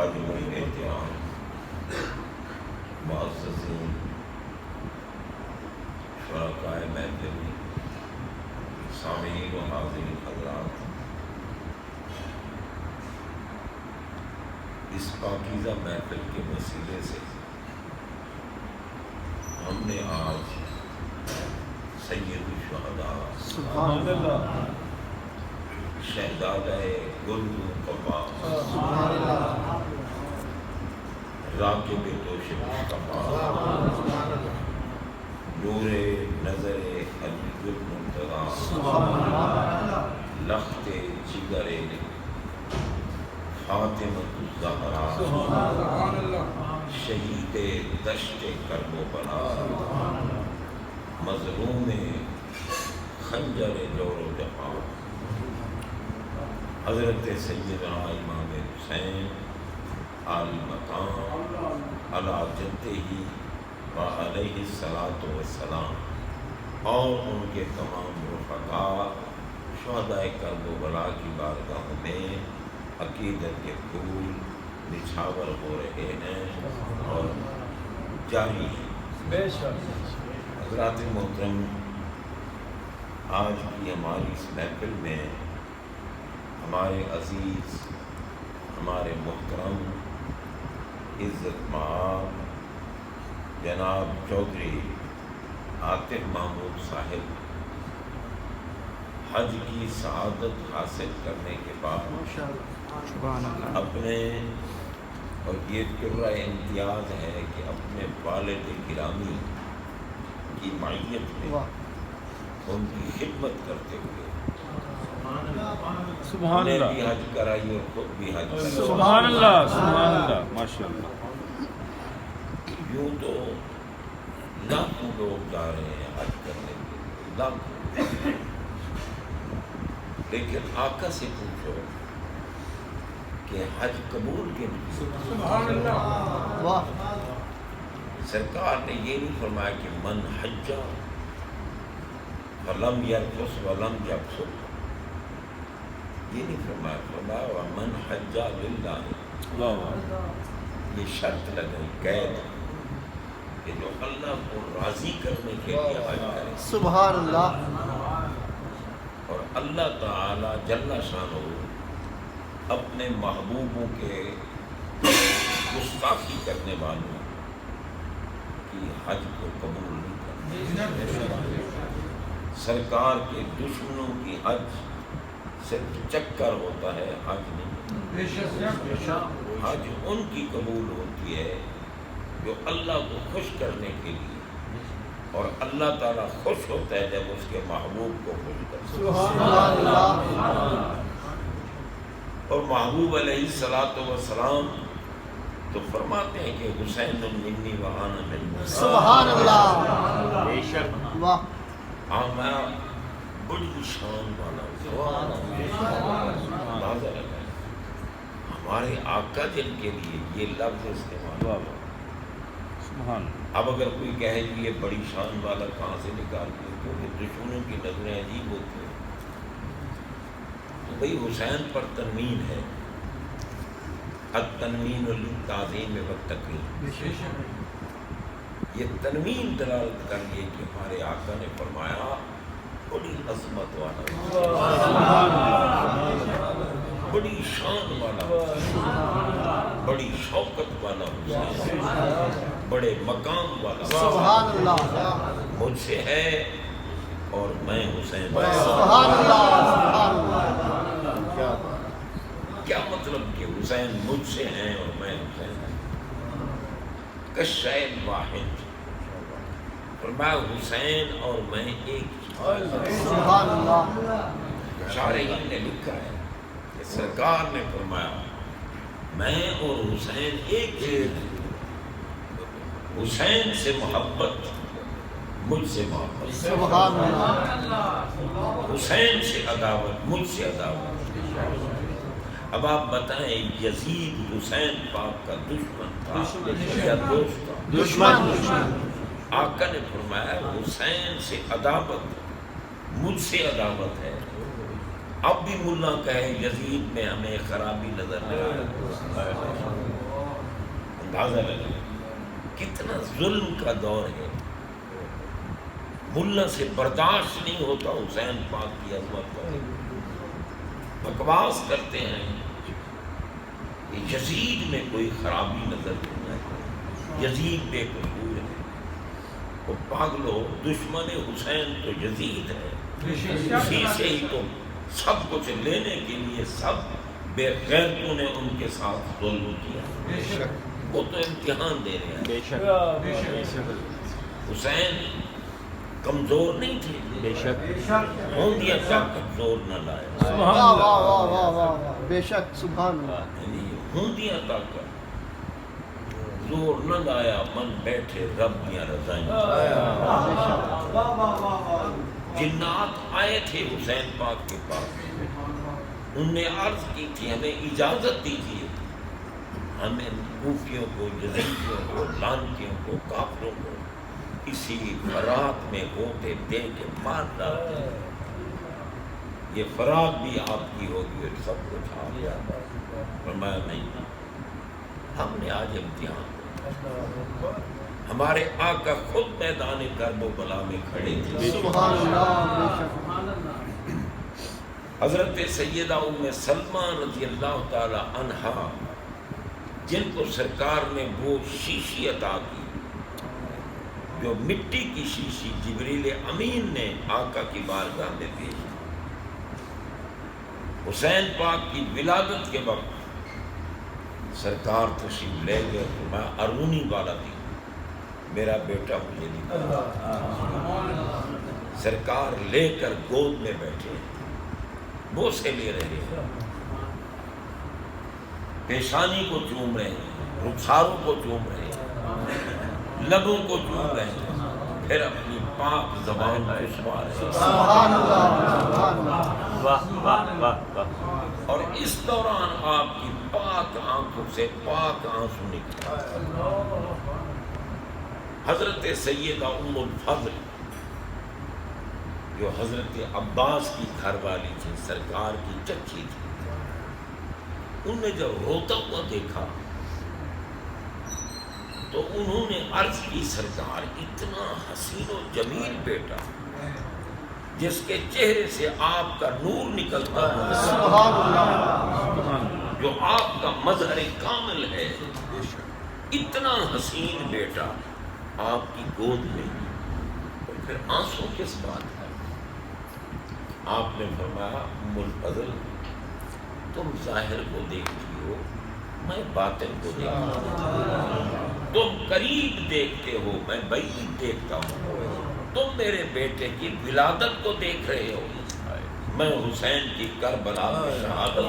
واجب الاحترام معززین شرکائے محفل، سامعین و حاضرین حضرات، اس پاکیزہ محفل کے وسیلے سے ہم نے آج سید الشہداء سبحان اللہ شہزادہ گل قبا سبحان اللہ راکب دوش مصطفیٰ نور نظر علی المرتضیٰ سبحان اللہ لخت جگر فاطمۃ الزہرا سبحان اللہ شہید دشت کرب و بلا مظلوم خنجر جور و جفا حضرت سیدنا امام حسین عالی مقام علی جدہ و علیہ الصلاۃ والسلام اور ان کے تمام رفقاء شہداء کرب و بلا کی بارگاہ میں عقیدت کے پھول نچھاور ہو رہے ہیں اور جاری ہیں۔ بے شک حضرات محترم، آج کی ہماری اس محفل میں ہمارے عزیز، ہمارے محترم عزت مآب جناب چودھری عاطف محمود صاحب حج کی سعادت حاصل کرنے کے بعد سبحان اللہ اپنے، اور یہ کرۂ امتیاز ہے کہ اپنے والد گرامی کی معیت میں ان کی خدمت کرتے ہوئے سبحان انہیں بھی اللہ حج کرائی اور خود بھی حج کرائی۔ سبحان اللہ سبحان اللہ ماشاء اللہ یوں تو لاکھوں لوگ جا رہے ہیں حج کرنے کے لیے، لاکھوں، لیکن آقا سے پوچھو کہ حج قبول کے لیے سبحان اللہ واہ سرکار نے یہ نہیں فرمایا کہ من حج فلم یرفث ولم یفسق، یہ نہیں فرمایا، فرمایا ومن حج للہ، واہ واہ یہ شرط لگائی، قید کہ جو اللہ کو راضی کرنے کے لیے حج کرے، سبحان اللہ اور اللہ تعالی جل شانہ اپنے محبوبوں کے گستاخی کرنے والوں کی حج کو قبول نہیں کرتے۔ سرکار کے دشمنوں کی حج صرف چکر ہوتا ہے، حج نہیں۔ حج ان کی قبول ہوتی ہے جو اللہ کو خوش کرنے کے لیے، اور اللہ تعالیٰ خوش ہوتا ہے جب اس کے محبوب کو خوش کرتا ہے۔ سبحان اللہ اور محبوب علیہ الصلاۃ والسلام تو فرماتے ہیں کہ حسین منی و انا منہ، سبحان اللہ بے شک واہ ہاں میں بڑی شان والا ہوں۔ اندازہ لگائیں ہمارے آقا جن کے لیے یہ لفظ استعمال، واہ واہ سبحان اب اگر کوئی کہے کہ یہ بڑی شان والا کہاں سے نکال کے، کیونکہ دشمنوں کی نظریں عجیب ہوتی ہیں، تو بھئی حسین پر تنوین ہے، التنوین للتعظیم والتکریم، یہ تنوین دلالت کر یہ کہ ہمارے آقا نے فرمایا بڑی عظمت والا، بڑی شان والا، بڑی شوکت والا حسین، بڑے مقام والا سبحان اللہ مجھ سے ہے اور میں حسین۔ سبحان اللہ سبحان اللہ کیا کیا مطلب کہ حسین مجھ سے ہیں اور میں حسین ہوں؟ کشین واحد، فرمایا حسین اور میں ایک ہی۔ سبحان اللہ شارحین نے لکھا ہے کہ سرکار نے فرمایا میں اور حسین ایک ہی ہیں، حسین سے محبت مجھ سے محبت، سبحان اللہ حسین سے عداوت مجھ سے عداوت۔ اب آپ بتائیں یزید حسین پاک کا دشمن تھا یا دوست تھا؟ دشمن آقا نے فرمایا حسین سے عداوت مجھ سے عداوت ہے، اب بھی ملا کہے یزید میں ہمیں خرابی نظر نہیں آئی، اندازہ لگے کتنا ظلم کا دور ہے. ملا سے برداشت نہیں ہوتا حسین پاک کی عظمت پر، بکواس کرتے ہیں کہ یزید میں کوئی خرابی نظر نہیں آئی، یزید بے قصور ہے. وہ پاگلو، دشمن حسین تو یزید ہے، اسی سے ہی تو سب کچھ لینے کے لیے سب بے غیرتوں نے ان کے ساتھ ظلم کیا. وہ تو امتحان دے رہے ہیں. بے شک حسین کمزور نہیں تھے، بے شک ہوندیاں طاقت زور نہ لائے، سبحان واہ اللہ. واہ واہ واہ واہ واہ، بے شک سبحان اللہ. یعنی ہوندیاں طاقت زور نہ لایا، من بیٹھے رب دیاں رضائیں. بے شک جنات آئے تھے حسین پاک کے پاس، انہوں نے عرض کی تھی ہمیں اجازت دیجیے، ہمیں کوفیوں کو، یزیدیوں کو، لانتیوں کو، کافروں کو اسی فرات میں ہوتے دے کے مار ڈالتے ہیں. یہ فرات بھی آپ کی ہوگی اور سب کچھ آپ. فرمایا نہیں، ہم نے آج امتحان، ہمارے آقا خود میدان کرب و بلا میں کھڑے تھے. سبحان اللہ. بے شک حضرت سیدہ ام سلمہ رضی اللہ تعالی عنہا، جن کو سرکار نے وہ شیشی عطا کی جو مٹی کی شیشی جبریل امین نے آقا کی بارگاہ میں پیش کی. حسین پاک کی ولادت کے وقت سرکار تشریف لے گئے تو میں ارونی والا تھی، میرا بیٹا مجھے دکھا. سرکار لے کر گود میں بیٹھے، بوسے لے رہے ہیں، پیشانی کو چوم رہے ہیں، رخساروں کو چوم رہے ہیں، لبوں کو چوم رہے ہیں، پھر اپنی پاک زبان کو چبا رہے ہیں. سبحان اللہ. سبحان اللہ. واہ واہ واہ واہ. اور اس دوران آپ کی پاک آنکھوں سے پاک آنسو نکلے. حضرت سیدہ ام الفضل جو حضرت عباس کی گھر والی تھی، سرکار کی چچی تھی، انہوں نے جب روتا ہوا دیکھا تو انہوں نے عرض کی سرکار اتنا حسین و جمیل بیٹا جس کے چہرے سے آپ کا نور نکلتا ہوا، سبحان اللہ. جو آپ کا مظہر کامل ہے، اتنا حسین بیٹا آپ کی گود میں، اور پھر آنسو کس بات ہے؟ آپ نے فرمایا ام الفضل، تم ظاہر کو دیکھتی ہو، میں باطن کو دیکھتا ہوں. تم قریب دیکھتے ہو، میں بعید دیکھتا ہوں. تم میرے بیٹے کی ولادت کو دیکھ رہے ہو، میں حسین کی کربلا میں شہادت.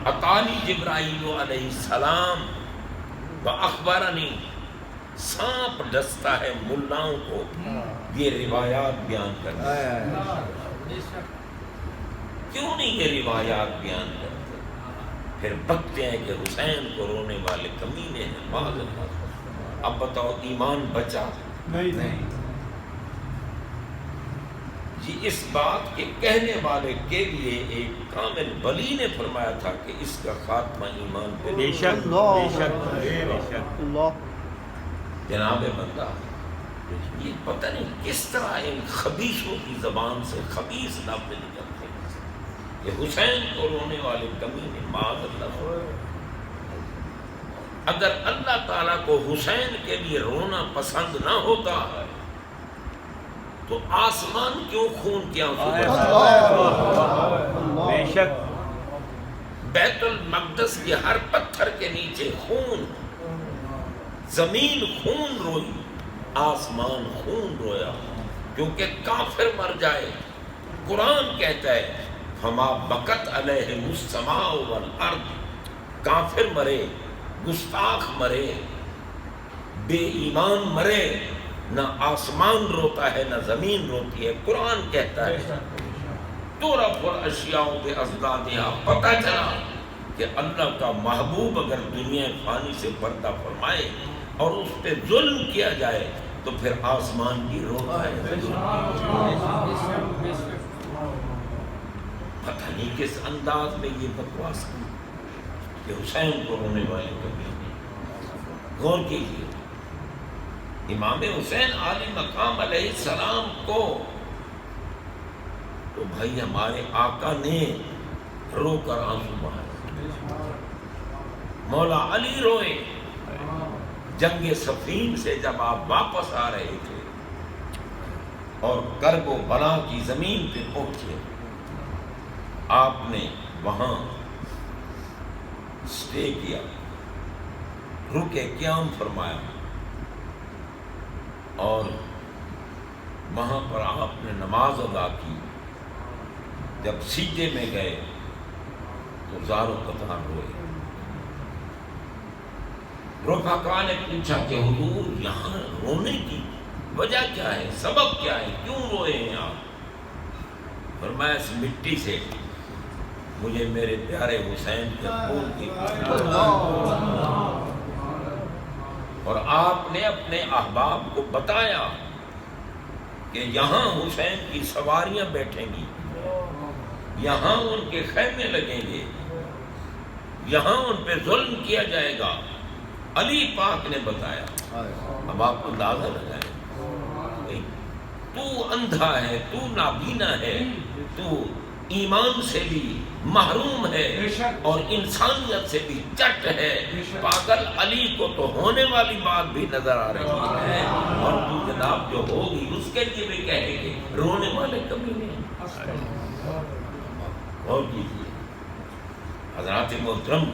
اتانی جبرائیل علیہ السلام واخبرنی، سانپ ڈستا ہے ملاؤں کو یہ روایات بیان کرنے. کیوں نہیں یہ روایات بیان کرتے؟ پھر بکتے ہیں کہ حسین کو رونے والے کمینے ہیں. معاذ اللہ. اب بتاؤ ایمان بچا؟ نہیں. جی اس بات کے کہنے والے کے لیے ایک کامل ولی نے فرمایا تھا کہ اس کا خاتمہ ایمان پہ. بے شک بے شک بے شک. اللہ. جناب بندہ، یہ پتہ نہیں کس طرح ان خبیثوں کی زبان سے خبیث لفظ نکلتے ہیں. یہ حسین کو رونے والے کمینے، معاذ اللہ. اگر اللہ تعالیٰ کو حسین کے لیے رونا پسند نہ ہوتا تو آسمان کیوں خون کے آنسو اللہ. بے شک. بیت المقدس کے ہر پتھر کے نیچے خون، زمین خون روئی، آسمان خون رویا، کیونکہ کافر مر جائے. قرآن کہتا ہے فما بکت علیہم السماء والارض، کافر مرے، گستاخ مرے، بے ایمان مرے، نہ آسمان روتا ہے نہ زمین روتی ہے. قرآن کہتا ہے تُعْرَفُ الْأَشْيَاءُ بِأَضْدَادِهَا. پتہ چلا کہ اللہ کا محبوب اگر دنیا فانی سے پردہ فرمائے اور اس پہ ظلم کیا جائے تو پھر آسمان کی روتا ہے. پتہ نہیں کس انداز میں یہ بکواس کی کہ حسین کو رونے والے کبھی نہیں. غور کیجیے، امام حسین عالی مقام علیہ السلام کو تو بھائی ہمارے آقا نے رو کر آنسو بہائے. مولا علی روئے جنگ صفین سے جب آپ واپس آ رہے تھے اور کرب و بلا کی زمین پہ پہنچے، آپ نے وہاں اسٹے کیا، رکے قیام فرمایا، اور وہاں پر آپ نے نماز ادا کی. جب سجدے میں گئے تو زارو قطار روئے. رفقا نے پوچھا کہ حضور یہاں رونے کی وجہ کیا ہے، سبب کیا ہے، کیوں روئے ہیں آپ؟ فرمایا اس مٹی سے مجھے میرے پیارے حسین کے خون کی اور آپ نے اپنے احباب کو بتایا کہ یہاں حسین کی سواریاں بیٹھیں گی، یہاں ان کے خیمے لگیں گے، یہاں ان پہ ظلم کیا جائے گا. علی پاک نے بتایا. اب آپ اندازہ لگائیں، تو اندھا ہے، تو نابینا ہے، تو ایمان سے بھی محروم ہے اور انسانیت سے بھی چٹ ہے. پاگل علی کو تو ہونے والی بات بھی نظر آ رہی ہے، اور تو جناب جو ہوگی اس کے لیے بھی کہیں گے رونے والے کبھی نہیں. غور کیجیے حضرات محترم،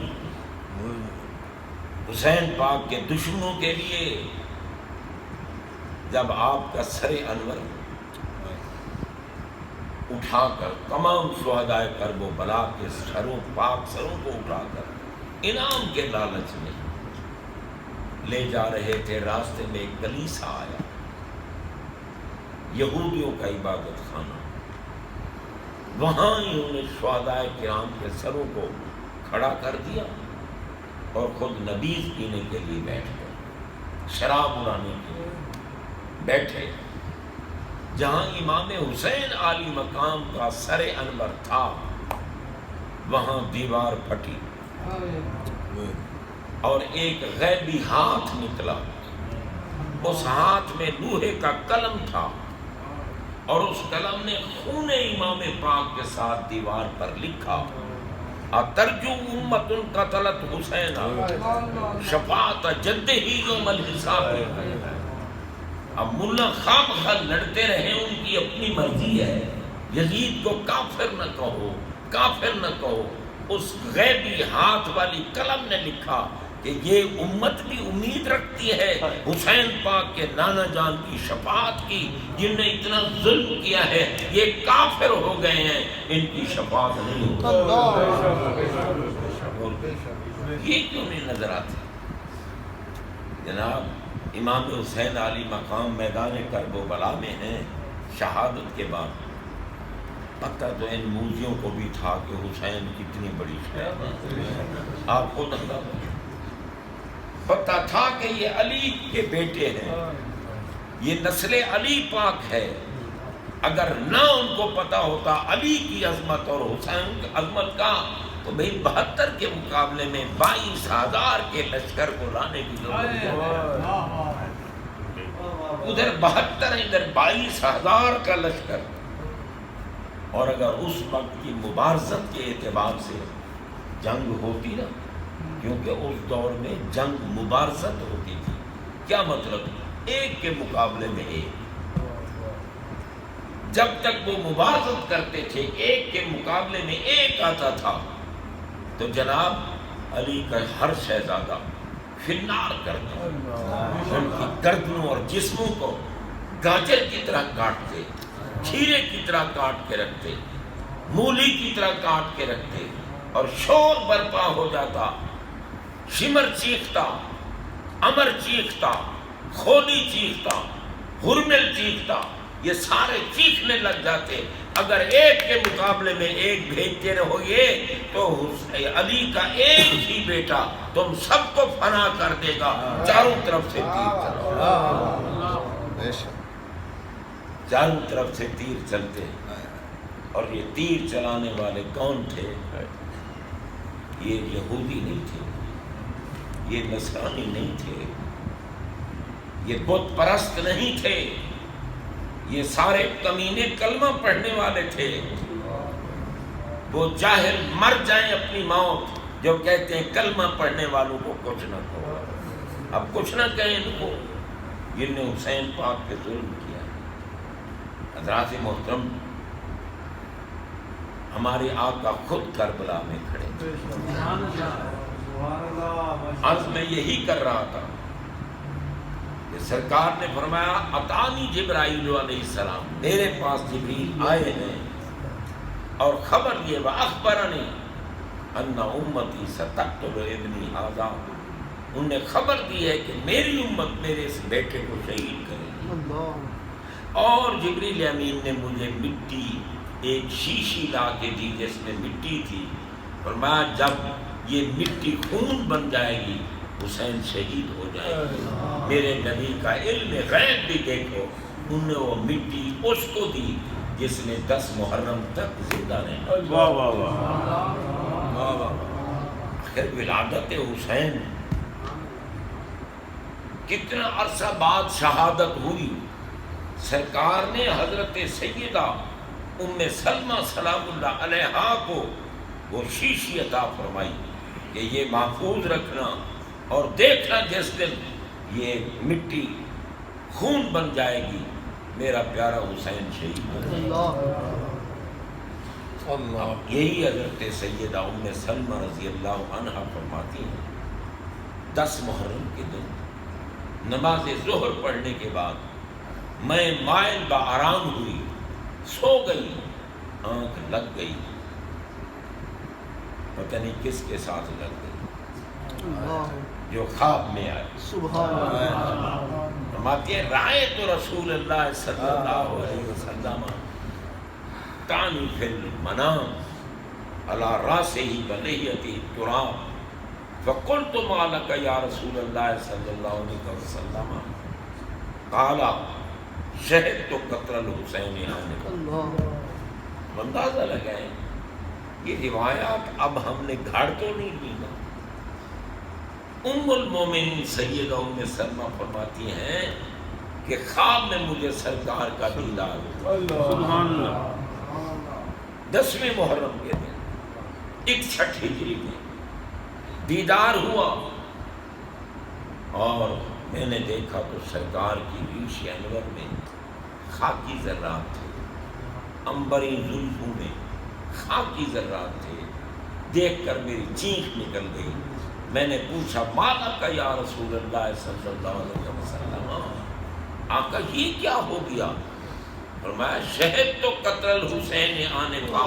حسین پاک کے دشمنوں کے لیے جب آپ کا سر انور اٹھا کر تمام شہدائے کرب و بلا کے سروں، پاک سروں کو اٹھا کر انعام کے لالچ میں لے جا رہے تھے، راستے میں ایک کلیسا آیا، یہودیوں کا عبادت خانہ. وہاں انہوں نے شہدائے کرام کے سروں کو کھڑا کر دیا اور خود نبیذ پینے کے لیے بیٹھ گئے، شراب اڑانے کے لیے بیٹھے. جہاں امام حسین عالی مقام کا سر انور تھا وہاں دیوار پھٹی اور ایک غیبی ہاتھ نکلا. اس ہاتھ میں لوہے کا قلم تھا اور اس قلم نے خون امام پاک کے ساتھ دیوار پر لکھا، اترجو امت قتلت حسین شفاعت جدہ یوم الحساب. اب ملا خام خواہ لڑتے رہے، ان کی اپنی مرضی ہے، یزید کو کافر نہ کہو، کافر نہ کہو. اس غیبی ہاتھ والی قلم نے لکھا کہ یہ امت بھی امید رکھتی ہے حسین پاک کے نانا جان کی شفاعت کی، جن نے اتنا ظلم کیا ہے یہ کافر ہو گئے ہیں، ان کی شفاعت نہیں ہوگی. یہ کیوں نہیں نظر آتی؟ جناب امام حسین علی مقام میدان کرب و بلا میں ہیں شہادت کے بعد. پتہ تو ان موذیوں کو بھی تھا کہ حسین کتنی بڑی شاید ہے، آپ خود اندازہ پتہ تھا کہ یہ علی کے بیٹے ہیں، یہ نسل علی پاک ہے. اگر نہ ان کو پتہ ہوتا علی کی عظمت اور حسین کی عظمت کا تو بھئی 72 کے مقابلے میں 22,000 کے لشکر کو لانے کی ضرورت ہے. ادھر 72 ادھر 22,000 کا لشکر. اور اگر اس وقت کی مبارزت کے اعتبار سے جنگ ہوتی نا، کیونکہ اس دور میں جنگ مبارزت ہوتی تھی. کیا مطلب؟ ایک کے مقابلے میں ایک. جب تک وہ مبارزت کرتے تھے ایک کے مقابلے میں ایک آتا تھا تو جناب علی کا ہر شہزادہ فنار کرتا، ان کی گردنوں اور جسموں کو گاجر کی طرح کاٹتے، کھیرے کی طرح کاٹ کے رکھتے، مولی کی طرح کاٹ کے رکھتے، اور شور برپا ہو جاتا. شمر چیختا، امر چیختا، خولی چیختا، ہرمل چیختا، یہ سارے چیخنے لگ جاتے. اگر ایک کے مقابلے میں ایک بھیجتے رہو یہ تو علی کا ایک ہی بیٹا تم سب کو فنا کر دے گا، چاروں طرف سے تیر چلاؤ. بے شک چاروں طرف سے تیر چلتے ہیں، اور یہ تیر چلانے والے کون تھے؟ یہ یہودی نہیں تھے، یہ نصرانی نہیں تھے، یہ بت پرست نہیں تھے، یہ سارے کمینے کلمہ پڑھنے والے تھے۔ وہ جاہل مر جائیں اپنی موت جو کہتے ہیں کلمہ پڑھنے والوں کو کچھ نہ کہو۔ اب کچھ نہ کہیں ان کو جن نے حسین پاک پہ ظلم کیا۔ حضرات محترم، ہمارے آقا خود کربلا میں کھڑے تھے۔ آج میں یہی کر رہا تھا کہ سرکار نے فرمایا اتانی جبرائیل علیہ السلام، میرے پاس جبریل آئے ہیں اور خبر یہ وَأَخْبَرَنِي أَنَّ أُمَّتِي سَتَقْتُلُ ابْنِي هَذَا، انہوں نے خبر دی ہے کہ میری امت میرے اس بیٹے کو شہید کرے گی۔ اور جبریل امین نے مجھے مٹی ایک شیشی لا کے دی جس میں مٹی تھی، فرمایا جب یہ مٹی خون بن جائے گی حسین شہید ہو جائے گی۔ میرے نبی کا علم غیب بھی دیکھو، انہوں نے وہ مٹی اس کو دی جس نے 10 محرم تک زندہ رہنا۔ واہ واہ واہ، آخر ولادت حسین کتنا عرصہ بعد شہادت ہوئی، سرکار نے حضرت سیدہ ام سلمہ سلام اللہ علیہا کو وہ شیشی عطا فرمائی کہ یہ محفوظ رکھنا اور دیکھنا جس دن یہ مٹی خون بن جائے گی میرا پیارا حسین شہید ہو جائے گا۔ یہی حضرت سیدہ ام سلمہ رضی اللہ عنہا فرماتی ہیں 10 محرم کے دن نماز ظہر پڑھنے کے بعد میں مائل بآرام ہوئی، سو گئی، آنکھ لگ گئی، پتہ نہیں کس کے ساتھ لگ گئی، جو خواب میں آئے۔ سبحان اللہ۔ فرماتی ہے رأیت رسول اللہ صلی اللہ علیہ وسلم کانی فی المنام علی راسہ بلیۃ التراب فقلت ما لک یا رسول اللہ صلی اللہ علیہ وسلم قال شہدت قتل الحسین آنک۔ اندازہ لگائیں یہ روایات اب ہم نے گھاڑ تو نہیں لی نا۔ ام المومنین سیدہ ام سلمہ فرماتی ہیں کہ خواب میں مجھے سرکار کا دیدار ہوا، سبحان اللہ، 10ویں محرم کے دن 61 ہجری میں دیدار ہوا، اور میں نے دیکھا تو سرکار کی ریش انور میں خاکی ذرات تھے، عنبری زلفوں میں خاکی ذرات تھے۔ دیکھ کر میری چینخ نکل گئی۔ میں نے پوچھا مالا کا یا رسول اللہ صلی اللہ علیہ وسلم، آقا یہ کیا ہو گیا؟ فرمایا شہد تو قتل الحسین آنے کا،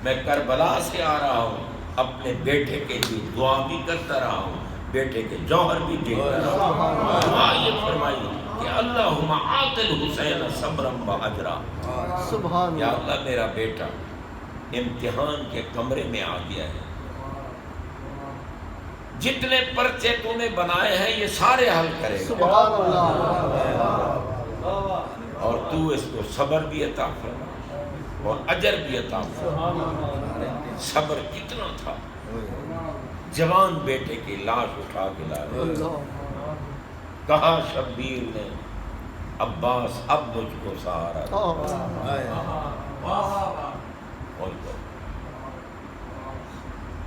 میں کربلا سے آ رہا ہوں، اپنے بیٹے کے لیے دعا بھی کرتا رہا ہوں، بیٹے کے جوہر بھی دیتا رہا ہوں۔ دعا یہ فرمائی کہ اللہم آت الحسین صبرا و اجرا، سبحان یا اللہ۔ اللہ میرا بیٹا امتحان کے کمرے میں آ گیا ہے، جتنے پرچے تو نے بنائے ہیں یہ سارے حل کرے گا، سبحان اللہ۔ اور تو اس کو صبر بھی عطا فرما اور اجر بھی عطا فرما۔ صبر کتنا تھا، جوان بیٹے کی لاش اٹھا کے لائے، کہا شبیر نے عباس اب مجھ کو سہارا دے، اور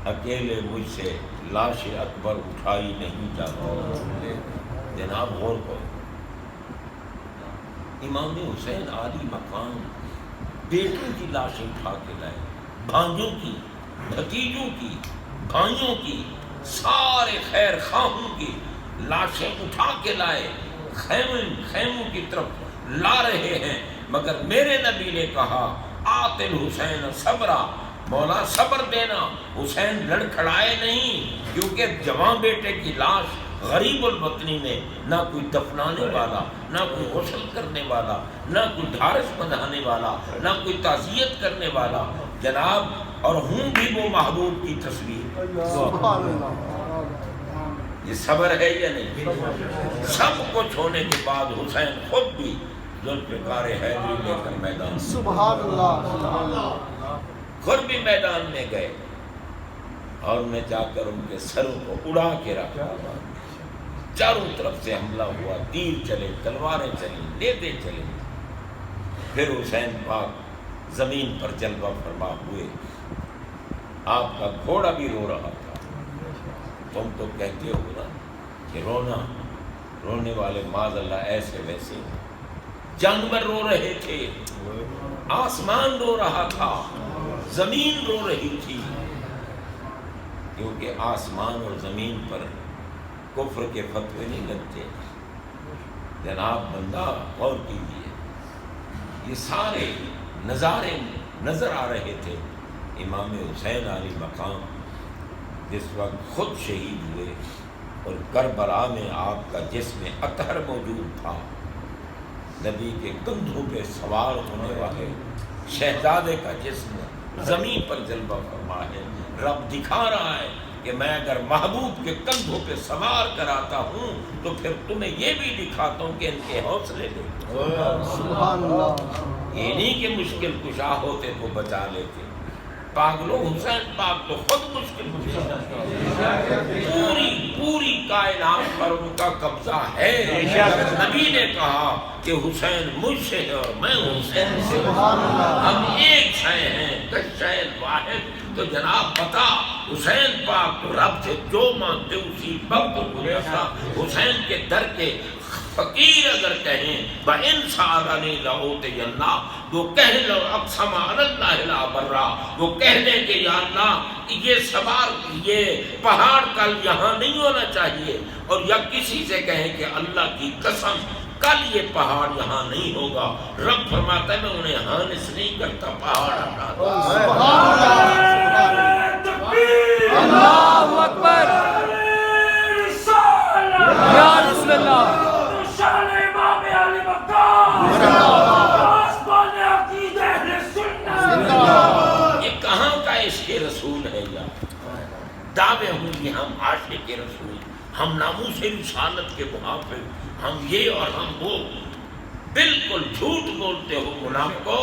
اکیلے مجھ سے لاش اکبر اٹھائی نہیں جاتی۔ جناب غور کرو، امام حسین عالی مقام بیٹوں کی لاشیں اٹھا کے لائے، بھانجوں کی، بھتیجوں کی، بھائیوں کی، سارے خیر خواہوں کی لاشیں اٹھا کے لائے، خیموں کی طرف لا رہے ہیں، مگر میرے نبی نے کہا آت الحسین صبرا، مولا صبر دینا، حسین لڑکھڑائے نہیں، کیونکہ جوان بیٹے کی لاش غریب الوطنی میں نہ کوئی دفنانے والا، نہ کوئی غسل کرنے والا، نہ کوئی ڈھارس بندھانے والا، نہ کوئی تعزیت کرنے والا، جناب، اور ہوں بھی وہ محبوب کی تصویر۔ سبحان اللہ۔ یہ صبر ہے یا نہیں؟ سب کچھ ہونے کے بعد حسین خود بھی ذوالفقار حیدری لے کر میدان، سبحان اللہ، خود بھی میدان میں گئے اور میں جا کر ان کے سروں کو اڑا کے رکھا، چاروں طرف سے حملہ ہوا، تیر چلے، تلواریں چلی، نیزے چلے، پھر حسین پاک زمین پر جلوہ فرما ہوئے، آپ کا گھوڑا بھی رو رہا تھا۔ تم تو کہتے ہو نا کہ رونے والے معاذ اللہ ایسے ویسے، جانور رو رہے تھے، آسمان رو رہا تھا، زمین رو رہی تھی، کیونکہ آسمان اور زمین پر کفر کے فتوے نہیں لگتے۔ جناب بندہ غور کیجیے، یہ سارے نظارے نظر آ رہے تھے۔ امام حسین علیہ مقام جس وقت خود شہید ہوئے اور کربلا میں آپ کا جسم اطہر موجود تھا، نبی کے کندھوں پہ سوار ہونے والے شہزادے کا جسم زمین پر جلوہ فرما ہے۔ رب دکھا رہا ہے کہ میں اگر محبوب کے کندھوں پہ سوار کراتا ہوں تو پھر تمہیں یہ بھی دکھاتا ہوں کہ ان کے حوصلے دے۔ سبحان اللہ، یہ نہیں کہ مشکل کشا ہوتے تو بچا لیتے، پاگلوں حسین پاک تو خود مشکل کشا، پوری کائنات پر ان کا قبضہ ہے۔ نبی نے کہا کہ حسین مجھ سے ہے اور میں حسین سے، ہم ایک شے ہیں، کشین واحد۔ تو جناب بتا، حسین پاک تو رب سے جو مانتے اسی وقت کو جیسا حسین کے در کے فقیر اگر کہیں بَإِنْ سَأَلَنِي لَأُعْطِيَنَّهُ، وہ کہہ لو اقسم علی اللہ لا برا، وہ کہہ دیں کہ یا اللہ یہ پہاڑ کل یہاں نہیں ہونا چاہیے، اور یا کسی سے کہیں کہ اللہ کی قسم کل یہ پہاڑ یہاں نہیں ہوگا، رب فرماتا ہے میں انہیں ہانس نہیں کرتا، پہاڑ ہٹاتا۔ اللہ اکبر، یا رسول اللہ، یہ کہاں کا عشق رسول ہے یا دعوے ہوں کہ ہم عاشق رسول، ہم ناموس رسالت کے محافظ، ہم یہ اور ہم وہ۔ بالکل جھوٹ بولتے ہو منافقو،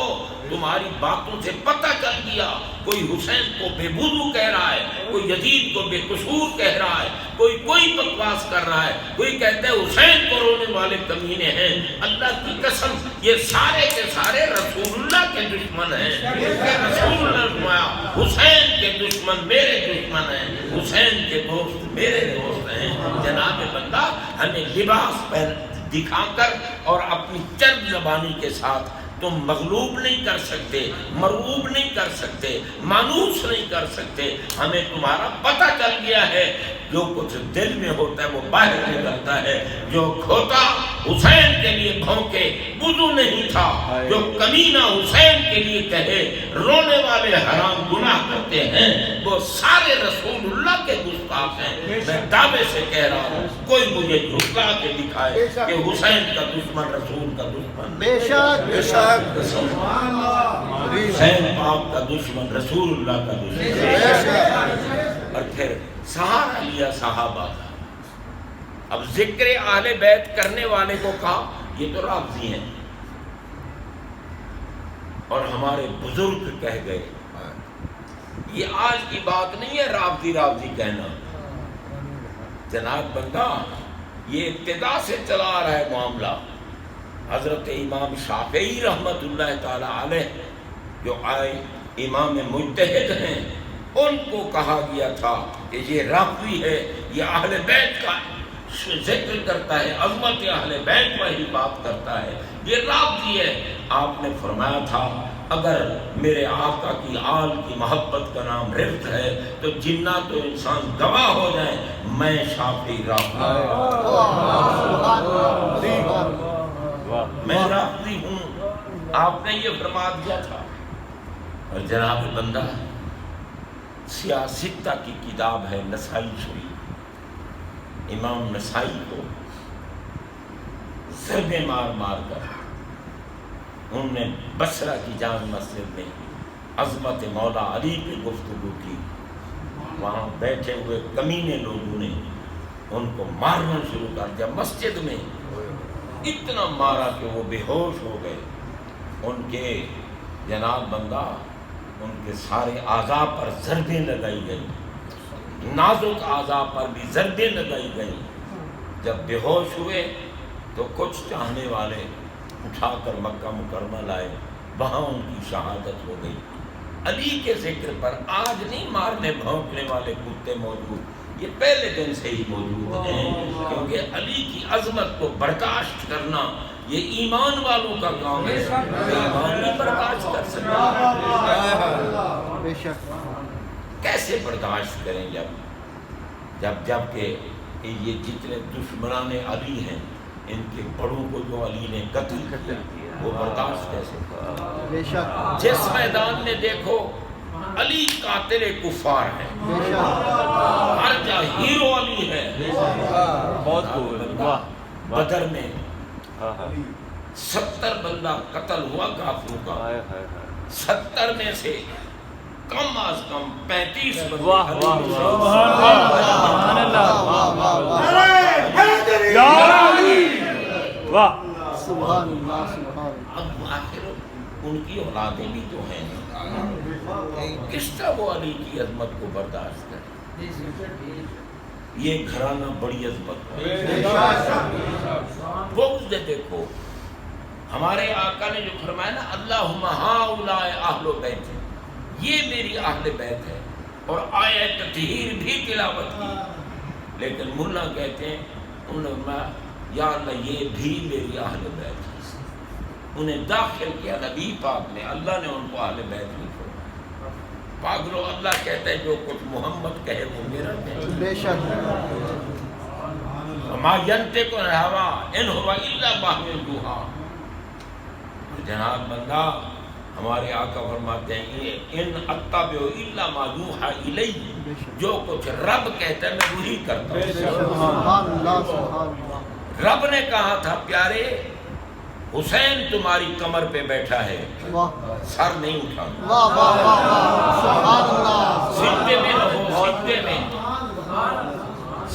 تمہاری باتوں سے پتہ چل گیا کوئی حسین کو بے وضو کہہ رہا ہے، کوئی یزید کو بے قصور کہہ رہا ہے، کوئی بکواس کر رہا ہے، کوئی کہتے ہیں حسین کو رونے والے کمینے ہیں۔ اللہ کی قسم یہ سارے کے سارے رسول اللہ کے دشمن ہیں۔ رسول اللہ نے فرمایا حسین کے دشمن میرے دشمن ہیں، حسین کے دوست میرے دوست ہیں۔ جناب بندہ ہمیں لباس پہن دکھا کر اور اپنی چرب زبانی کے ساتھ تم مغلوب نہیں کر سکتے، مرعوب نہیں کر سکتے، مانوس نہیں کر سکتے۔ ہمیں تمہارا پتہ چل گیا ہے، جو کچھ دل میں ہوتا ہے وہ باہر نکلتا ہے۔ جو کھوتا حسین کے لیے بھونکے وضو نہیں تھا، جو کمینہ حسین کے لیے کہے رونے والے حرام گناہ کرتے ہیں، وہ سارے رسول اللہ کے گستاخ ہیں۔ میں دعوے سے کہہ رہا ہوں کوئی مجھے جھٹلا کے دکھائے کہ حسین کا دشمن رسول کا دشمن، بے شک حسین پاک کا دشمن رسول اللہ کا دشمن۔ اور پھر سہارا لیا صحابہ کا۔ اب ذکر اہل بیت کرنے والے کو کہا یہ تو رافضی ہیں، اور ہمارے بزرگ کہہ گئے۔ یہ آج کی بات نہیں ہے رافضی کہنا، جناب بندہ یہ ابتدا سے چلا آ رہا ہے معاملہ۔ حضرت امام شافعی رحمت اللہ تعالی علیہ جو آئے امام مجتہد ہیں، ان کو کہا گیا تھا کہ یہ رافضی ہے، یہ اہل بیت کا ذکر کرتا ہے، عظمت اہل بیت پر ہی بات کرتا ہے، یہ رافضی ہے۔ آپ نے فرمایا تھا اگر میرے آقا کی آل کی محبت کا نام رفت ہے تو جنات و انسان گواہ ہو جائیں، میں شافعی رافضی میں رافضی ہوں۔ آپ نے یہ فرما دیا تھا۔ اور جناب بندہ سیاستہ کی کتاب ہے نسائی شریف، امام نسائی کو ضربے مار مار کر انہوں نے بصرہ کی جامع مسجد میں عظمت مولا علی کی گفتگو کی۔ وہاں بیٹھے ہوئے کمینے لوگوں نے ان کو مارنا شروع کر دیا مسجد میں، اتنا مارا کہ وہ بے ہوش ہو گئے. ان کے جناب بندہ ان کے سارے اعضاء پر ضربیں لگائی گئی، نازک اعضاء پر بھی ضربیں لگائی گئیں. جب بے ہوش ہوئے تو کچھ چاہنے والے اٹھا کر مکہ مکرمہ لائے، وہاں ان کی شہادت ہو گئی. علی کے ذکر پر آج نہیں مارنے بھونکنے والے کتے موجود، یہ پہلے دن سے ہی موجود ہیں، کیونکہ علی کی عظمت کو برداشت کرنا یہ ایمان والوں کا کام ہے. ایمان نہیں برداشت کر سکتا. بے شک کیسے برداشت کریں جب کہ یہ جتنے دشمنان علی ہیں ان کے بڑوں کو جو علی نے قتل کیا وہ برداشت کیسے کریں؟ بے شک جس میدان میں دیکھو علی قاتل کفار ہے، بے شک ہر جا ہیرو علی ہے. بہت خوب. واہ بدر میں ہاں ہاں 70 بندہ قتل ہوا کافروں کا، ہائے ہائے ہائے. 70 میں سے کم از کم 35 بندے واہ علی واہ کے واہ سبحان اللہ. واہ یا علی واہ. سبحان اللہ سبحان اللہ. اب آخر ان کی اولادیں بھی تو ہیں، کس طرح وہ علی کی عظمت کو برداشت کریں؟ یہ گھرانہ بڑی عظمت ہے. بغض دیکھو ہمارے آقا نے جو فرمایا نا اللہم ہؤلاء اہل بیت، یہ میری اہل بیت ہے، اور آیت تطہیر بھی تلاوت کی. لیکن ملا کہتے ہیں انہوں نے یا اللہ یہ بھی میری اہل بیت ہے. انہیں داخل کیا نبی پاک نے، اللہ نے ان کو اہل بیت نہیں فرمایا. پاگلو اللہ کہتا ہے جو کچھ محمد کہے وہ میرا کہے. بے شک ما ینطق عن الہوی ان هو الا وحی یوحی. جناب بندہ ہمارے آقا فرماتے ہیں ان اتبع الا ما یوحی الی، جو کچھ رب کہتا ہے میں وہی کرتا ہوں. سبحان اللہ سبحان اللہ. رب نے کہا تھا پیارے حسین تمہاری کمر پہ بیٹھا ہے، واہ سر نہیں اٹھانا. واہ واہ واہ سبحان اللہ. سجدے میں رہو، سجدے میں.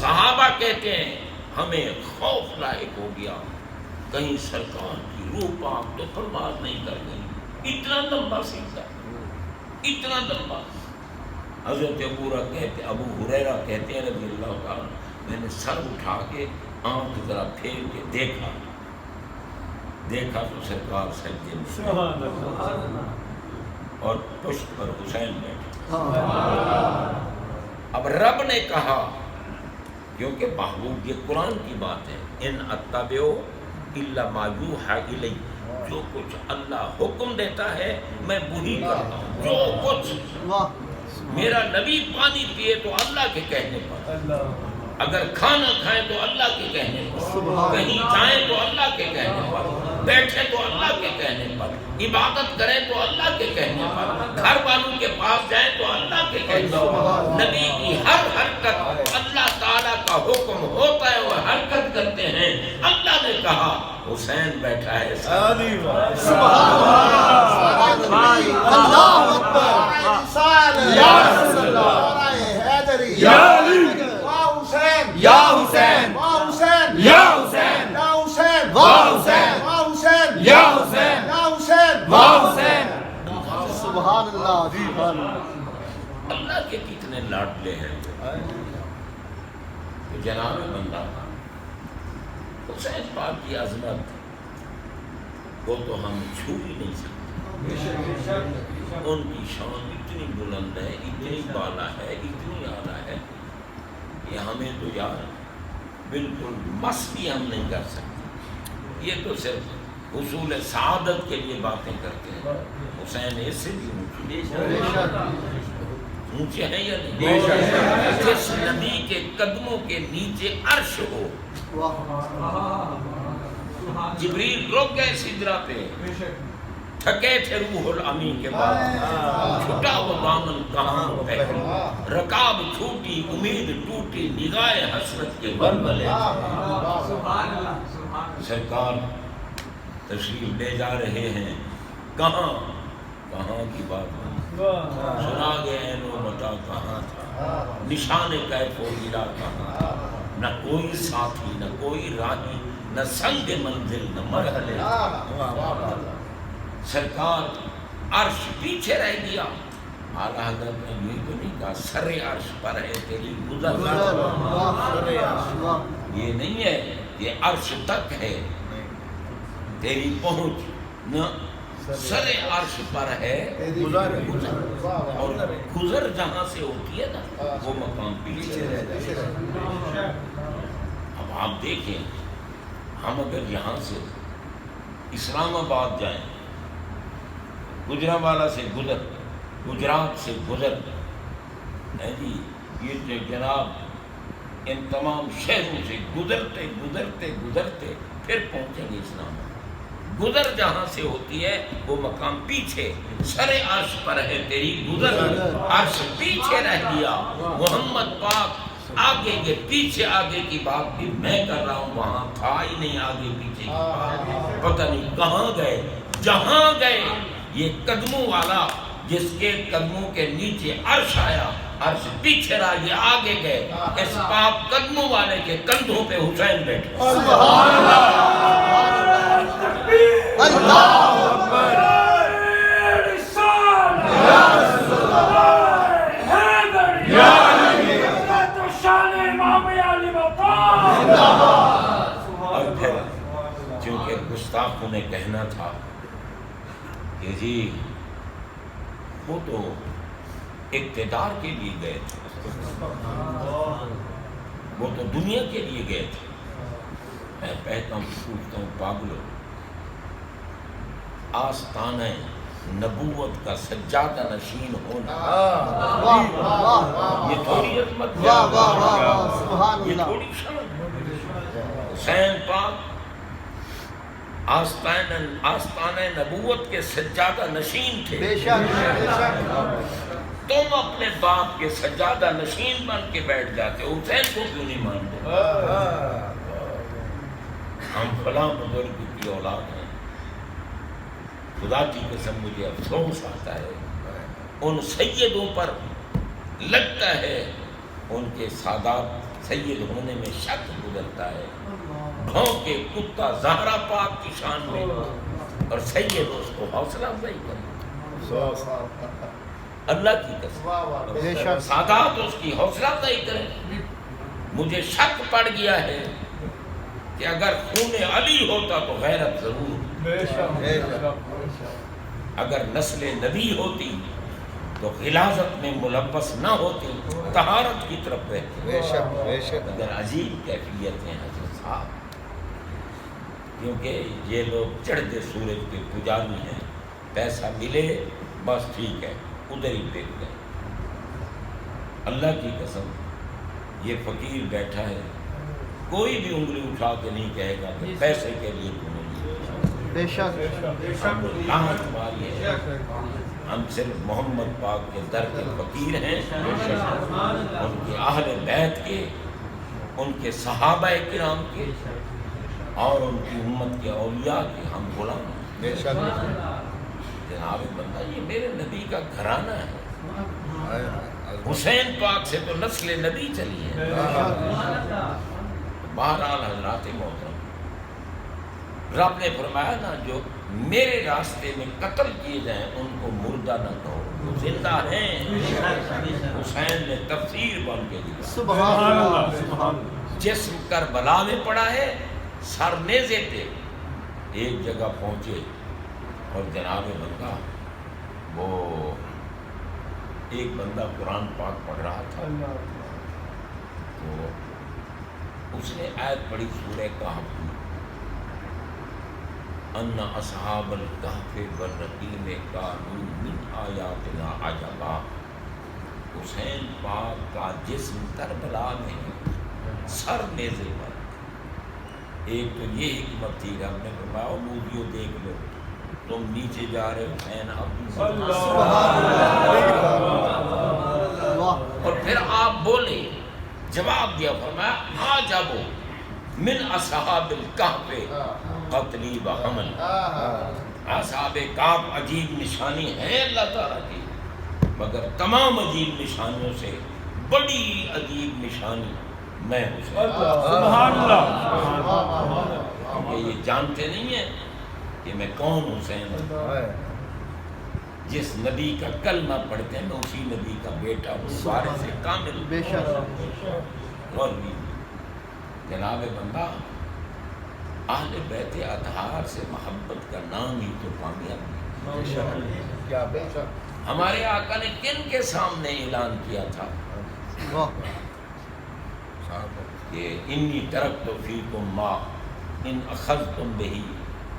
صحابہ کہتے ہیں ہمیں خوف لاحق ہو گیا، کہیں سرکار کی روح پاک تو پرواز نہیں کر گئی. اتنا لمبا سجدہ، اتنا لمبا. حضرت ابو ہریرہ کہتے ہیں رضی اللہ تعالیٰ، میں نے سر اٹھا کے آنکھ ذرا پھیر کے دیکھا تو سرکار سجدے میں اور پشت پر حسین بیٹھے. اب رب نے کہا کیونکہ محبوب یہ قرآن کی بات ہے، ان اتبع الا ما یوحی الی، جو کچھ اللہ حکم دیتا ہے میں وہی کرتا ہوں. جو کچھ واہ میرا نبی پانی پیے تو اللہ کے کہنے پر، اگر کھانا کھائیں تو اللہ کے کہنے پر، کہیں جائیں تو اللہ کے کہنے پر، بیٹھے تو اللہ کے کہنے پر، عبادت کریں تو اللہ کے کہنے پر، گھر والوں کے پاس جائیں تو اللہ کے کہنے پر. نبی کی ہر حرکت اللہ تعالیٰ کا حکم ہوتا ہے، وہ حرکت کرتے ہیں. اللہ نے کہا حسین بیٹھا ہے. اللہ اکبر. یا رسول اللہ. حیدری. یا علی. واہ حسین. یا حسین. واہ حسین. یا حسین. یا حسین. واہ حسین. واہ حسین. یا حسین. یا حسین. واہ حسین. سبحان اللہ سبحان اللہ. اللہ کے کتنے لاڈلے ہیں. تو جناب بندہ حسین پاک کی عظمت وہ تو ہم چھو ہی نہیں سکتے. ان کی شان اتنی بلند ہے، اتنی بالا ہے، اتنی اعلیٰ ہے کہ ہمیں تو یار بالکل مس بھی ہم نہیں کر سکتے. یہ تو صرف حصول سعادت کے لیے باتیں کرتے ہیں. حسین اس سے بھی اونچے ہیں یا نہیں؟ جس نبی کے قدموں کے نیچے عرش ہو. جبریل رک گئے سدرہ پہ، تھکے تھے روح الامین کے بعد، چھٹا وہ دامن کہاں پہ، رکاب چھوٹی امید ٹوٹی، نگاہ حسرت کے بلبلے. سرکار تشریف لے جا رہے ہیں، کہاں کی بات سنا گئے نو متا کہاں تھا، نشان کیف و گلا کہاں. نہ کوئی ساتھی، نہ کوئی راہی، نہ سنگ منزل، نہ مرحلے۔ سرکار عرش پیچھے رہ گیا، اعلیٰ حضرت نے یہ تو نہیں کہا سر عرش پر ہے تیری گزر، یہ نہیں ہے کہ عرش تک ہے تیری پہنچ، نہ سر عرش پر ہے گزر، اور گزر جہاں سے ہوتی ہے نا وہ مقام پیچھے رہ جاتا ہے۔ اب آپ دیکھیں، ہم اگر یہاں سے اسلام آباد جائیں، گجرانوالہ سے گزر، گجرات سے گزر، جی یہ جو جناب ان تمام شہروں سے گزرتے گزرتے گزرتے پھر پہنچیں گے اسلام آباد۔ گزر جہاں سے ہوتی ہے وہ مقام پیچھے، سر عرش پر ہے تیری گزر، عرش پیچھے رہ گیا، محمد پاک آگے کے پیچھے، آگے کی بات بھی میں کر رہا ہوں، وہاں تھا ہی نہیں آگے پیچھے کی بات، پتہ نہیں کہاں گئے، جہاں گئے یہ قدموں والا جس کے قدموں کے نیچے عرش آیا، عرش پیچھے رہ گیا، آگے گئے، اس پاک قدموں والے کے کندھوں پہ حسین بیٹھے۔ اور پھر چونکہ گستاخوں نے کہنا تھا کہ جی وہ تو اقتدار کے لیے گئے تھے، وہ تو دنیا کے لیے گئے تھے، میں کہتا ہوں پوچھتا ہوں پاگلو، آستانہ نبوت کا سجادہ نشین ہونا یہ تھوڑی عظمت ہے، یہ تھوڑی شان۔ حسین پاک آستانہ نبوت کے سجادہ نشین تھے، تم اپنے باپ کے سجادہ نشین بن کے بیٹھ جاتے، حسین کو کیوں نہیں مانتے؟ ہم فلاں بزرگ کی اولاد ہیں، خدا کی قسم مجھے افسوس آتا ہے، ان سیدوں پر لگتا ہے ان کے سادات سید ہونے میں شک گزرتا ہے، بھونکے کتا زہرا پاک کی شان میں، اور سید اس کو حوصلہ افزائی کرے، اللہ کی قسم سادات اس کی حوصلہ افزائی کرے۔ مجھے شک پڑ گیا ہے کہ اگر خون علی ہوتا تو غیرت ضرور، اگر نسل نبی ہوتی تو غلاظت میں ملبس نہ ہوتی، طہارت کی طرف رہتی۔ اگر عجیب کیفیت ہیں حضرت صاحب، کیونکہ یہ لوگ چڑھتے سورج کے پجاری ہیں، پیسہ ملے بس ٹھیک ہے، ادھر ہی دیکھ گئے۔ اللہ کی قسم یہ فقیر بیٹھا ہے، کوئی بھی انگلی اٹھا کے نہیں کہے گا کہ پیسے کے لیے تمہیں ہماری ہے، ہم صرف محمد پاک کے در کے فقیر ہیں، ان کے اہل بیت کے، ان کے صحابہ کرام کے، اور ان کی امت کے اولیاء کے ہم غلام ہیں۔ جناب بندہ یہ میرے نبی کا گھرانہ ہے، حسین پاک سے تو نسل نبی چلی ہے۔ بہرحال حضرات محترم، رب نے فرمایا نا جو میرے راستے میں قتل کیے جائیں ان کو مردہ نہ کہو، وہ زندہ ہیں۔ حسین نے تفسیر بن کے دیا، جسم کربلا میں پڑا ہے، سر نیزے پہ ایک جگہ پہنچے، اور جناب بندہ وہ ایک بندہ قرآن پاک پڑھ رہا تھا، تو اس نے آیت پڑھی سورہ کہف کی، ان اصحاب الکہف والرقیم کانوا من آیاتنا عجبا۔ حسین پاک کا جسم کربلا میں ہے، سر نیزے پر۔ ایک تو یہ حکمت تھی، رب نے فرمایا موذیو دیکھ لو، تم نیچے جا رہے ہو، حسین اب اور پھر آپ بولے، جواب دیا، فرمایا عجبو من اصحاب الکہف قتلی و حمل۔ اصحاب کہف عجیب نشانی ہے اللہ تعالیٰ کی، مگر تمام عجیب نشانیوں سے بڑی عجیب نشانی میں حسین سبحان اللہ کیونکہ یہ جانتے نہیں ہیں کہ میں کون حسین ہوں. جس نبی کا کلمہ پڑھتے ہیں میں اسی نبی کا بیٹا ہوں وارث کامل. بے شک. اور بھی جناب بندہ اہل بیت اطہار سے محبت کا نام ہی تو کامیابی. کیا بے شک. ہمارے آقا نے کن کے سامنے اعلان کیا تھا کہ انی ترکت فیکم ما ان اخذتم بہ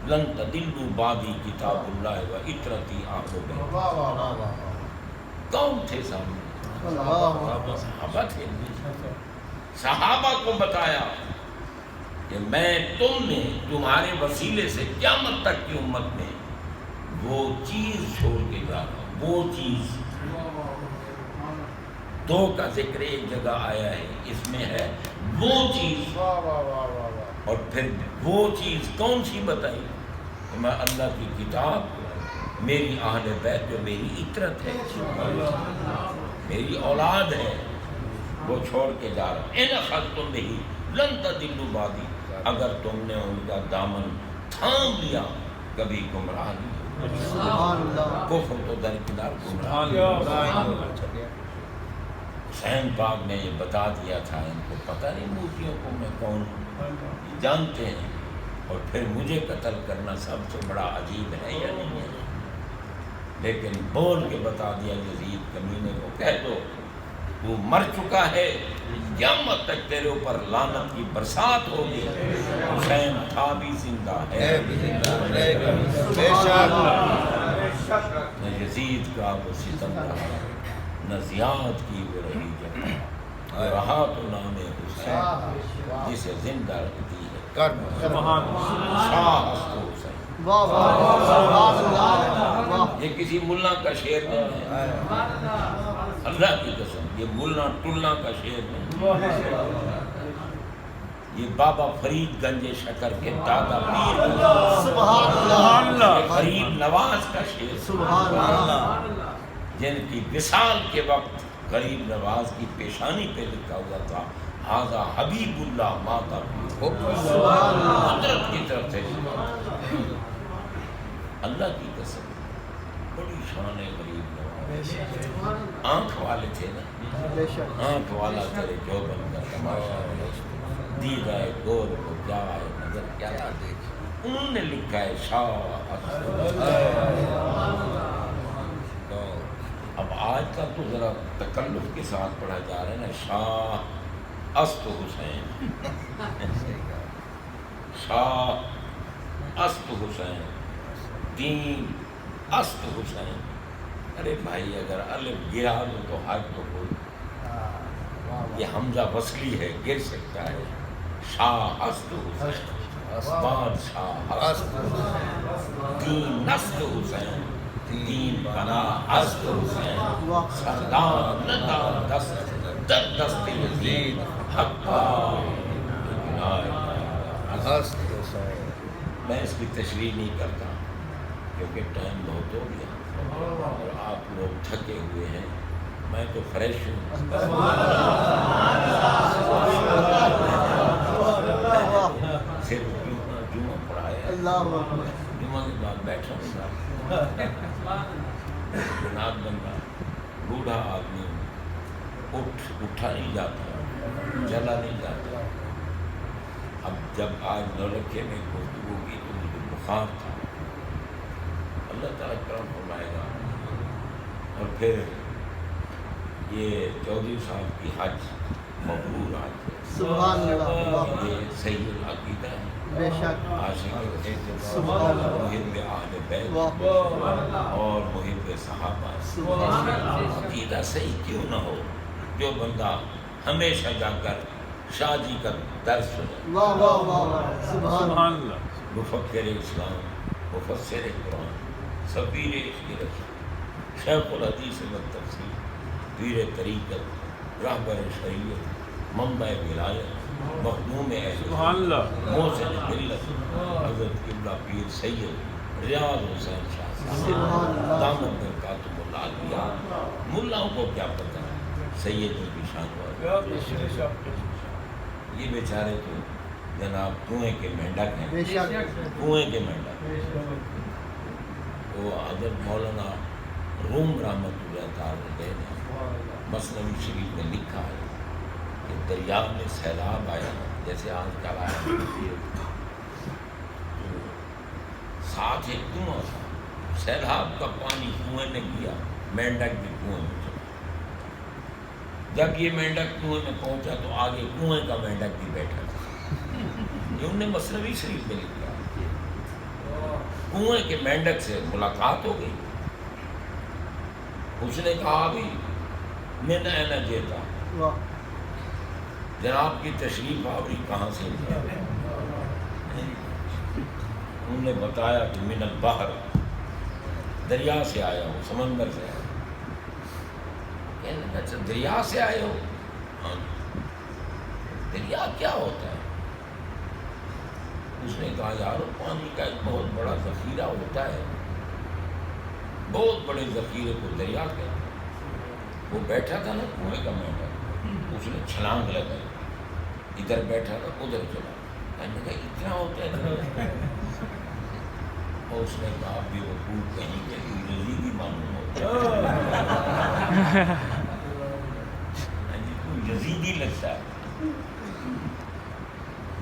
لن تضلوا بعدی کتاب اللہ و اطرتی آخر بیت. واہ واہ واہ واہ. کون تھے سامنے؟ صحابہ تھے. صحابہ کو بتایا کہ میں تم میں تمہارے وسیلے سے قیامت تک کی امت میں وہ چیز چھوڑ کے جا رہا ہوں. وہ چیز دو کا ذکر ایک جگہ آیا ہے, اس میں ہے وہ چیز. اور پھر وہ چیز کون سی بتائی کہ میں اللہ کی کتاب, میری اہل بیت جو میری اطرت ہے, میری اولاد ہے, وہ چھوڑ کے جا رہا ہوں. ان اخذتم بہ لن تضلوا بعدی, اگر تم نے ان کا دامن تھام لیا کبھی گمراہ نہیں. کفر تو درکنار گمراہ. حسین پاک نے یہ بتا دیا تھا, ان کو پتہ نہیں موتیوں کو میں کون ہوں, یہ جانتے ہیں. اور پھر مجھے قتل کرنا سب سے بڑا عجیب ہے یا نہیں ہے, لیکن بول کے بتا دیا یزید کمینے کو, کہہ دو تو مر چکا ہے, قیامت تک تیرے اوپر لعنت کی برسات ہوگی. حسین تھا بھی زندہ ہے, نہ یزید کا وہ ستم رہا, نہ زیاد کی وہ رہی جب رہا تو نام حسین جسے زندہ رکھتی ہے شاہ ہست حسین. یہ کسی ملا کا شعر نہیں ہے, اللہ کی قسم, یہ ملا ٹلا کا شعر نہیں, یہ بابا فرید گنج شکر کے دادا پیر غریب نواز کا شعر, جن کی وصال کے وقت غریب نواز کی پیشانی پہ لکھا ہوا تھا ھذا حبیب اللہ ماتا قدرت کی طرف سے. اللہ کی قسم بڑی شان ہے غریب نواز. آنکھ والے تھے نا, آنکھ والا تیرے جوبن کا تماشا دیدہ گور کو کیا ہے نظر کیا دیکھ. انہوں نے لکھا ہے شاہ. اب آج کا تو ذرا تکلف کے ساتھ پڑھا جا رہا ہے نا, شاہ است حسین, شاہ است حسین, دین است حسین. ارے بھائی اگر الف گرا دو تو حج تو ہو. یہ حمزہ وصلی ہے, گر سکتا ہے. شاہ است حسین, بادشاہ است حسین, دین است حسین, دین بنا است حسین, سردار ندا دست در دست یزید حقا است حسین. میں اس کی تشریح نہیں کرتا کیونکہ ٹائم بہت ہو گیا اور آپ لوگ تھکے ہوئے ہیں, میں تو فریش ہوں. صرف جمعہ پڑھایا, جمعہ کے بعد بیٹھا ہوں. جناب بندہ بوڑھا آدمی, اٹھا نہیں جاتا, چلا نہیں جاتا. اب جب آج نولکھے میں گفتگو کی تو مجھے بخار تھا. اللہ تعالیٰ کرم فرمائے گا. اور پھر یہ چودھری صاحب کی حج مبرور حج, یہ صحیح العقیدہ ہے, عاشق محب اہل بیت اور محب صحابہ. عقیدہ صحیح کیوں نہ ہو, جو بندہ ہمیشہ جا کر شاہ جی کا درس سنے, مفکر اسلام, مفسر قرآن, سفیر عشق رسول, شیخ الحدیث والتفسیر, پیر طریقت, رہبر شریعت, منبع ولایت, مخدوم اہل محسن ملت, حضرت قبلہ پیر سید ریاض حسین شاہ صاحب دامن برکاتہ العالیہ. ملاؤں کو کیا پتہ سید کی شان. یہ بیچارے تو جناب کنویں کے مینڈک ہیں، بے شک کنویں کے مینڈک۔ وہ حضرت مولانا روم رحمۃ اللہ تعالی نے مثنوی شریف میں لکھا ہے کہ دریا میں سیلاب آیا، جیسے آج کل آیا، تو ساتھ ایک کنواں تھا، سیلاب کا پانی کنویں میں گیا، مینڈک بھی کنویں میں چلا۔ جب یہ مینڈک کنویں میں پہنچا تو آگے کنویں کا مینڈک بھی بیٹھا تھا۔ یہ انہوں نے مثنوی شریف میں لکھا، کنویں کے مینڈک سے ملاقات ہو گئی۔ اس نے کہا بھی میں نہ جیتا، واہ جناب کی تشریف آوری کہاں سے ہوئی؟ انہوں نے بتایا کہ من البحر، دریا سے آیا ہوں، سمندر سے آیا ہوں۔ کہنے لگا اچھا دریا سے آئے ہو؟ ہاں۔ دریا کیا ہوتا ہے؟ اس نے کہا یار پانی کا ایک بہت بڑا ذخیرہ ہوتا ہے، بہت بڑے ذخیرے کو دریا کہتے ہیں۔ وہ بیٹھا تھا نا کنویں کا مینڈک، اس نے چھلانگ لگائی، ادھر بیٹھا تھا ادھر چلا، کہنے لگا اتنا ہوتا ہے دریا؟ اور اس نے کہا بھی وہ خوب کہیں کہ یزیدی معلوم ہوتا ہے، یزیدی لگتا ہے،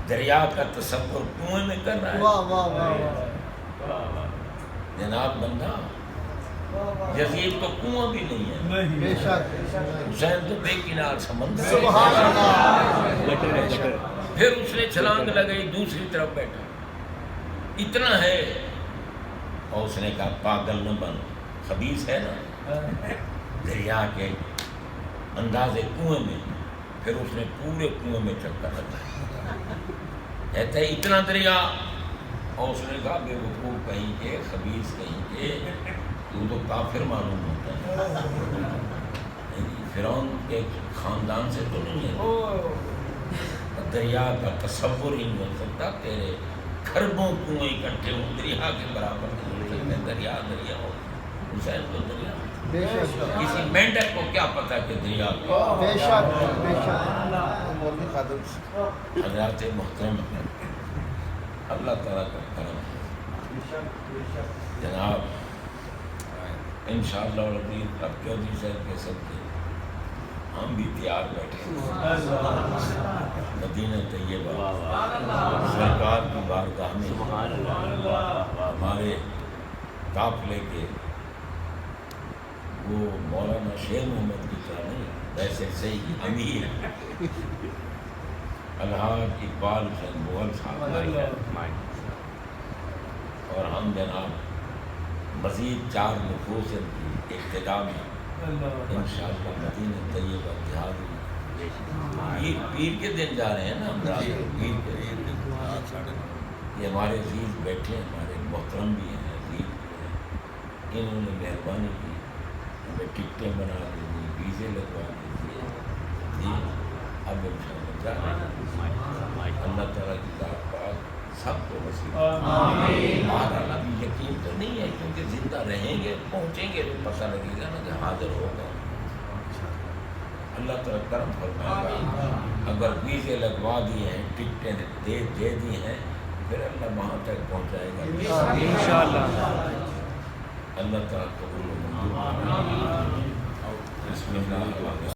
دریا کا تصور کنویں میں کر رہا ہے۔ واہ واہ واہ جناب بندہ یزید تو کنواں بھی نہیں ہے، بے شک حسین تو بے کنار سمندر ہے۔ سبحان اللہ پھر اس نے چھلانگ لگائی، دوسری طرف بیٹھا، اتنا ہے، اور اس نے کہا پاگل نہ بن، خبیث ہے نا، دریا کے اندازے کنویں میں۔ پھر اس نے پورے کنویں میں چکر لگایا، کہتا ہے اتنا دریا، اور اس نے کہا بے وقوف کہیں کے، خبیث کہیں کے، تو کافر معلوم ہوتا ہے، فرعون کے خاندان سے تو نہیں ہے، دریا کا تصور ہی نہیں ہو سکتا، تیرے کھربوں کنویں اکٹھے ہوں دریا کے برابر نہیں ہو سکتے، دریا دریا ہو، حسین تو دریا، بے شک کسی مینڈک کو کیا پتا کہ دریا کو۔ بے شک بے شک حضرات محترم، اللہ تعالیٰ کا کرم ہے جناب، انشاءاللہ العزیز اب چودھری صاحب کے سب کے ہم بھی تیار بیٹھے ہیں، مدینہ طیبہ سرکار کی بارگاہ میں ہمارے قافلے کے وہ مولانا شیر محمد کی طرح نہیں، ویسے صحیح امیر الحاج اقبال حسین مغل صاحب، اور ہم جناب مزید 4 نفوس کی ابتدا میں انشاءاللہ مدینہ طیبہ جہاد پیر کے دن جا رہے ہیں نا ہم، رات کو پیر کے دن، یہ ہمارے عزیز بیٹھے ہیں، ہمارے محترم بھی ہیں، عزیز بھی ہیں، انہوں نے مہربانی کی، ہمیں ٹکٹیں بنا کے دی، ویزے لگوا کے دیے، اب انشاءاللہ جا رہے ہیں۔ اللہ تعالیٰ کی ذات پاک سب کو نصیب بہرحال ابھی یقین تو نہیں ہے، کیونکہ زندہ رہیں گے پہنچیں گے تو پتہ لگے گا نا کہ حاضر ہوگا، اللہ تعالیٰ کرم فرمائے گا۔ اگر ویزے لگوا دیے ہیں، ٹکٹیں دے دی ہیں، پھر اللہ وہاں تک پہنچائے گا انشاءاللہ۔ اللہ تعالیٰ قبول و منظور۔ بسم اللہ الرحمن الرحیم۔